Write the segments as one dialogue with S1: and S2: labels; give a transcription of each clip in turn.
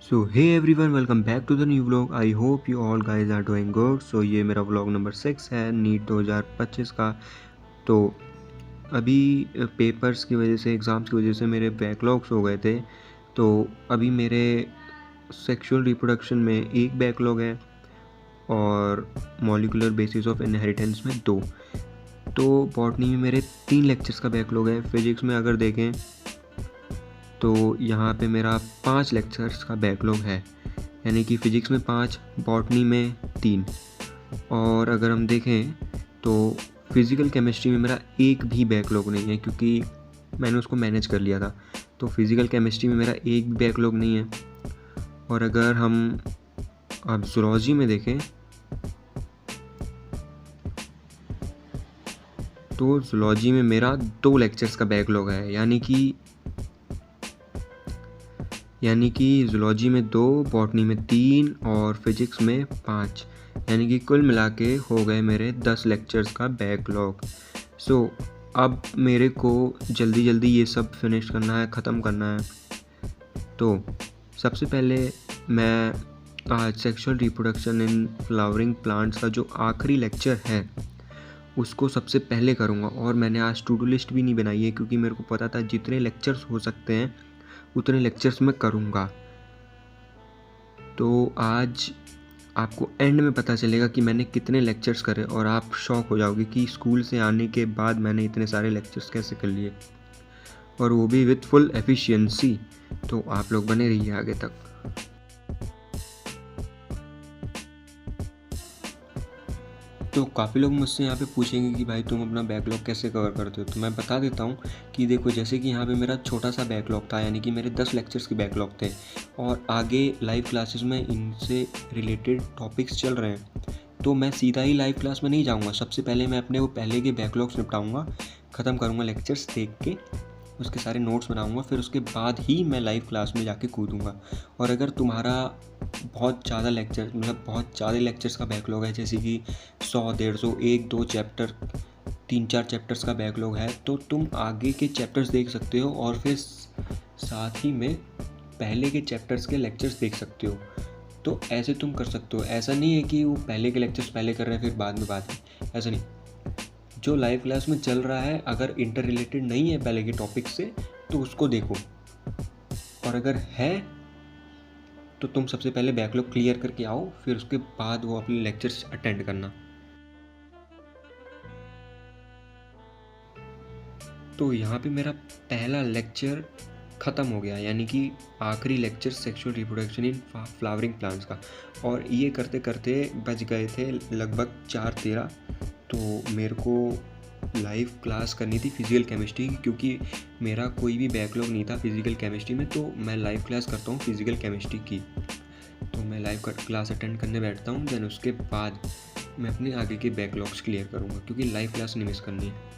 S1: So hey everyone, welcome back to the new vlog. I hope you all guys are doing good. So ये मेरा vlog number 6 है NEET 2025 का। तो अभी papers की वजह से, एग्ज़ाम्स की वजह से मेरे बैकलॉग्स हो गए थे। तो अभी मेरे सेक्सुअल रिप्रोडक्शन में एक बैकलॉग है और मॉलिक्यूलर बेसिस ऑफ इनहेरिटेंस में 2। तो बॉटनी में मेरे 3 लेक्चर्स का बैकलॉग है। फिजिक्स में अगर देखें तो यहाँ पे मेरा 5 लेक्चर्स का बैकलॉग है, यानी कि फ़िज़िक्स में 5, बॉटनी में 3। और अगर हम देखें तो फिज़िकल केमिस्ट्री में मेरा एक भी बैकलॉग नहीं है, क्योंकि मैंने उसको मैनेज कर लिया था। तो फिज़िकल केमिस्ट्री में मेरा एक भी बैकलॉग नहीं है। और अगर हम अब ज़ूलॉजी में देखें तो ज़ूलॉजी में मेरा 2 लेक्चर्स का बैकलॉग है, यानी कि ज़ूलॉजी में 2, बॉटनी में 3 और फिज़िक्स में 5, यानी कि कुल मिला के हो गए मेरे 10 लेक्चर्स का बैकलॉग। सो अब मेरे को जल्दी जल्दी ये सब फिनिश करना है, ख़त्म करना है। तो सबसे पहले मैं आज sexual reproduction in flowering plants का जो आखिरी लेक्चर है उसको सबसे पहले करूँगा। और मैंने आज टू डू लिस्ट भी नहीं बनाई है, क्योंकि मेरे को पता था जितने लेक्चर्स हो सकते हैं उतने लेक्चर्स मैं करूँगा। तो आज आपको एंड में पता चलेगा कि मैंने कितने लेक्चर्स करे, और आप शॉक हो जाओगे कि स्कूल से आने के बाद मैंने इतने सारे लेक्चर्स कैसे कर लिए, और वो भी विथ फुल एफिशिएंसी। तो आप लोग बने रहिए आगे तक। तो काफ़ी लोग मुझसे यहाँ पे पूछेंगे कि भाई तुम अपना बैकलॉग कैसे कवर करते हो। तो मैं बता देता हूँ कि देखो, जैसे कि यहाँ पे मेरा छोटा सा बैकलॉग था, यानी कि मेरे 10 लेक्चर्स के बैकलॉग थे, और आगे लाइव क्लासेस में इनसे रिलेटेड टॉपिक्स चल रहे हैं। तो मैं सीधा ही लाइव क्लास में नहीं जाऊँगा। सबसे पहले मैं अपने वो पहले के बैकलॉग्स निपटाऊँगा, ख़त्म करूँगा लेक्चर्स देख के, उसके सारे नोट्स बनाऊँगा, फिर उसके बाद ही मैं लाइव क्लास में जाके कूदूँगा। और अगर तुम्हारा बहुत ज़्यादा लेक्चर्स का बैकलॉग है, जैसे कि 100, 150, 1-2 चैप्टर, 3-4 चैप्टर्स का बैकलॉग है, तो तुम आगे के चैप्टर्स देख सकते हो और फिर साथ ही में पहले के चैप्टर्स के लेक्चर्स देख सकते हो। तो ऐसे तुम कर सकते हो। ऐसा नहीं है कि वो पहले के लेक्चर्स पहले कर रहे हैं फिर बाद में बात है, ऐसा नहीं। जो लाइव क्लास में चल रहा है, अगर इंटर रिलेटेड नहीं है पहले के टॉपिक से, तो उसको देखो, और अगर है तो तुम सबसे पहले बैकलॉग क्लियर करके आओ, फिर उसके बाद वो अपने लेक्चर्स अटेंड करना। तो यहाँ पे मेरा पहला लेक्चर ख़त्म हो गया, यानी कि आखिरी lecture sexual reproduction in flowering plants का। और ये करते करते बज गए थे लगभग 4:13। तो मेरे को लाइव क्लास करनी थी फिज़िकल केमिस्ट्री की, क्योंकि मेरा कोई भी बैकलॉग नहीं था फिज़िकल केमिस्ट्री में। तो मैं लाइव क्लास करता हूँ फिज़िकल केमिस्ट्री की। तो मैं लाइव क्लास अटेंड करने बैठता हूँ, देन उसके बाद मैं अपने आगे के बैकलॉग्स क्लियर करूँगा, क्योंकि लाइव क्लास नहीं मिस करनी है।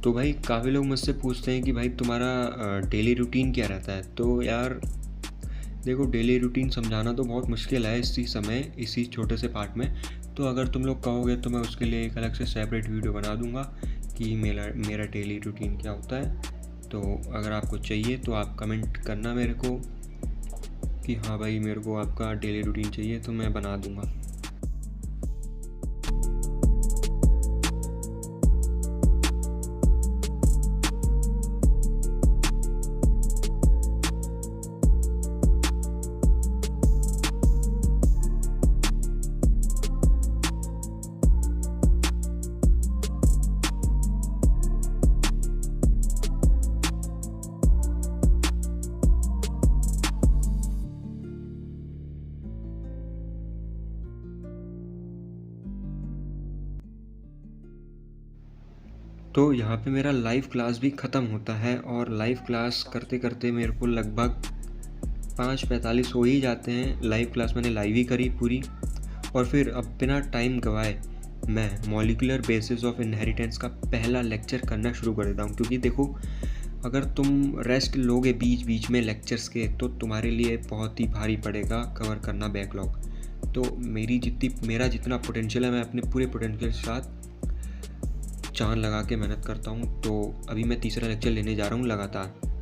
S1: तो भाई काफ़ी लोग मुझसे पूछते हैं कि भाई तुम्हारा डेली रूटीन क्या रहता है। तो यार देखो, डेली रूटीन समझाना तो बहुत मुश्किल है इसी समय, इसी छोटे से पार्ट में। तो अगर तुम लोग कहोगे तो मैं उसके लिए एक अलग से सेपरेट वीडियो बना दूंगा कि मेरा डेली रूटीन क्या होता है। तो अगर आपको चाहिए तो आप कमेंट करना मेरे को कि हाँ भाई मेरे को आपका डेली रूटीन चाहिए, तो मैं बना दूंगा। तो यहाँ पे मेरा लाइव क्लास भी ख़त्म होता है और लाइव क्लास करते करते मेरे को लगभग 5:45 हो ही जाते हैं। लाइव क्लास मैंने लाइव ही करी पूरी, और फिर अब बिना टाइम गवाए मैं मॉलिक्यूलर बेसिस ऑफ इनहेरिटेंस का पहला लेक्चर करना शुरू कर देता हूँ। क्योंकि देखो, अगर तुम रेस्ट लोगे बीच बीच में लेक्चर्स के तो तुम्हारे लिए बहुत ही भारी पड़ेगा कवर करना बैकलॉग। तो मेरा जितना पोटेंशियल है मैं अपने पूरे पोटेंशियल के साथ जान लगा के मेहनत करता हूँ। तो अभी मैं तीसरा लेक्चर लेने जा रहा हूँ लगातार।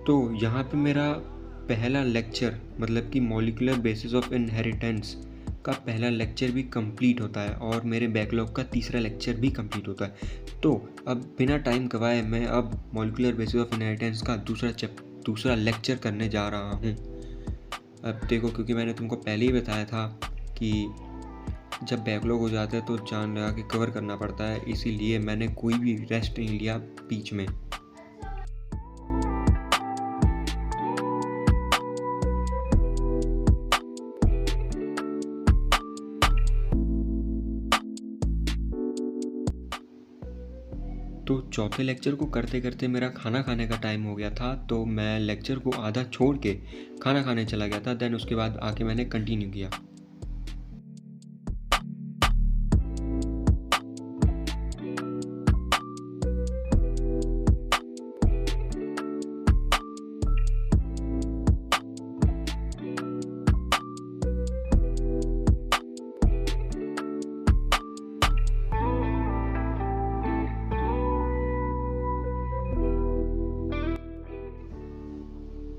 S1: तो यहाँ पे मेरा पहला लेक्चर मतलब कि मॉलिक्यूलर बेसिस ऑफ इनहेरिटेंस का पहला लेक्चर भी कंप्लीट होता है और मेरे बैकलॉग का तीसरा लेक्चर भी कंप्लीट होता है। तो अब बिना टाइम गवाए मैं अब मॉलिक्यूलर बेसिस ऑफ इनहेरिटेंस का दूसरा लेक्चर करने जा रहा हूँ। अब देखो, क्योंकि मैंने तुमको पहले ही बताया था कि जब बैकलॉग हो जाता है तो जान लगा के कवर करना पड़ता है, इसीलिए मैंने कोई भी रेस्ट नहीं लिया बीच में। तो चौथे लेक्चर को करते करते मेरा खाना खाने का टाइम हो गया था, तो मैं लेक्चर को आधा छोड़ के खाना खाने चला गया था। देन उसके बाद आके मैंने कंटिन्यू किया।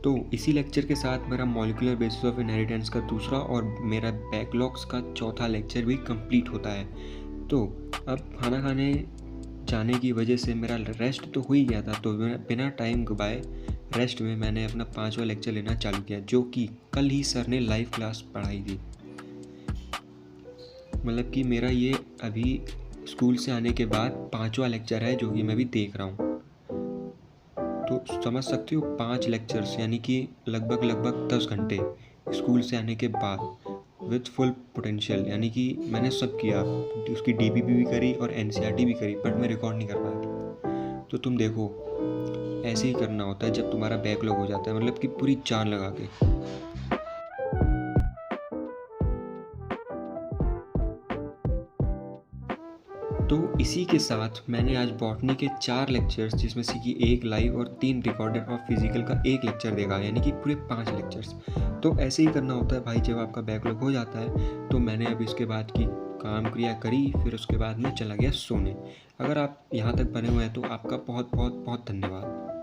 S1: तो इसी लेक्चर के साथ मेरा मॉलिक्यूलर बेसिस ऑफ इनहेरिटेंस का दूसरा और मेरा बैकलॉग्स का चौथा लेक्चर भी कंप्लीट होता है। तो अब खाना खाने जाने की वजह से मेरा रेस्ट तो हो ही गया था, तो बिना टाइम गवाए रेस्ट में मैंने अपना 5वां लेक्चर लेना चालू किया, जो कि कल ही सर ने लाइव क्लास पढ़ाई थी। मतलब कि मेरा ये अभी स्कूल से आने के बाद 5वां लेक्चर है जो कि मैं भी देख रहा हूँ। तो समझ सकते हो, 5 लेक्चर्स यानी कि लगभग 10 घंटे स्कूल से आने के बाद विथ फुल पोटेंशियल, यानी कि मैंने सब किया। उसकी डीपीपी भी करी और एनसीईआरटी भी करी, बट मैं रिकॉर्ड नहीं कर पाया। तो तुम देखो, ऐसे ही करना होता है जब तुम्हारा बैकलॉग हो जाता है, मतलब कि पूरी जान लगा के। तो इसी के साथ मैंने आज बॉटनी के 4 लेक्चर्स, जिसमें से कि 1 लाइव और 3 रिकॉर्डेड और फिजिकल का 1 लेक्चर देखा, यानी कि पूरे 5 लेक्चर्स। तो ऐसे ही करना होता है भाई जब आपका बैकलॉग हो जाता है। तो मैंने अब इसके बाद की काम क्रिया करी, फिर उसके बाद मैं चला गया सोने। अगर आप यहाँ तक बने हुए हैं तो आपका बहुत बहुत बहुत धन्यवाद।